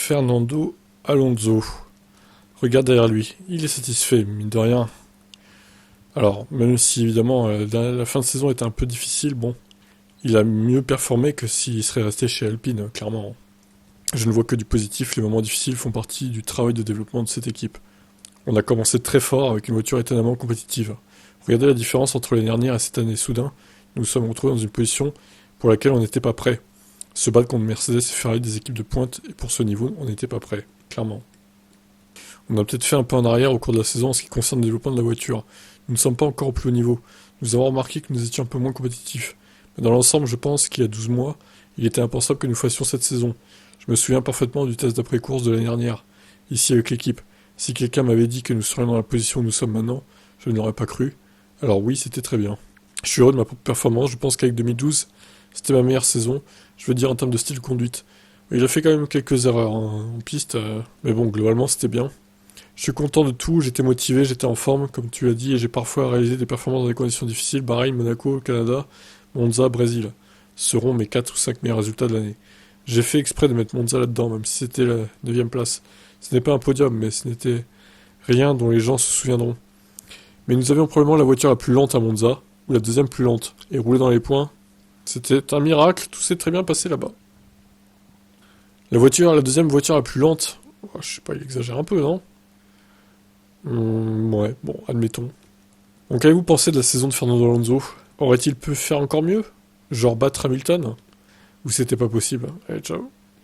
Fernando Alonso. Regarde derrière lui, il est satisfait, mine de rien. Alors, même si évidemment la fin de saison était un peu difficile, bon, il a mieux performé que s'il serait resté chez Alpine, clairement. Je ne vois que du positif, les moments difficiles font partie du travail de développement de cette équipe. On a commencé très fort avec une voiture étonnamment compétitive. Regardez la différence entre l'année dernière et cette année. Soudain, nous nous sommes retrouvés dans une position pour laquelle on n'était pas prêt. Se battre contre Mercedes et Ferrari, des équipes de pointe, et pour ce niveau, on n'était pas prêt, clairement. On a peut-être fait un pas en arrière au cours de la saison en ce qui concerne le développement de la voiture. Nous ne sommes pas encore au plus haut niveau. Nous avons remarqué que nous étions un peu moins compétitifs. Mais dans l'ensemble, je pense qu'il y a 12 mois, il était impensable que nous fassions cette saison. Je me souviens parfaitement du test d'après-course de l'année dernière, ici avec l'équipe. Si quelqu'un m'avait dit que nous serions dans la position où nous sommes maintenant, je ne l'aurais pas cru. Alors oui, c'était très bien. Je suis heureux de ma propre performance, je pense qu'avec 2012, c'était ma meilleure saison, je veux dire en termes de style de conduite. Il a fait quand même quelques erreurs en piste, mais bon, globalement c'était bien. Je suis content de tout, j'étais motivé, j'étais en forme, comme tu l'as dit, et j'ai parfois réalisé des performances dans des conditions difficiles, Bahreïn, Monaco, Canada, Monza, Brésil. Ce seront mes 4 ou 5 meilleurs résultats de l'année. J'ai fait exprès de mettre Monza là-dedans, même si c'était la 9ème place. Ce n'est pas un podium, mais ce n'était rien dont les gens se souviendront. Mais nous avions probablement la voiture la plus lente à Monza, ou la deuxième plus lente, et rouler dans les points, c'était un miracle, tout s'est très bien passé là-bas. La deuxième voiture la plus lente, oh, je sais pas, il exagère un peu, non? Ouais, bon, admettons. Donc, qu'avez-vous pensé de la saison de Fernando Alonso? Aurait-il pu faire encore mieux? Genre battre Hamilton? Ou c'était pas possible? Allez, ciao.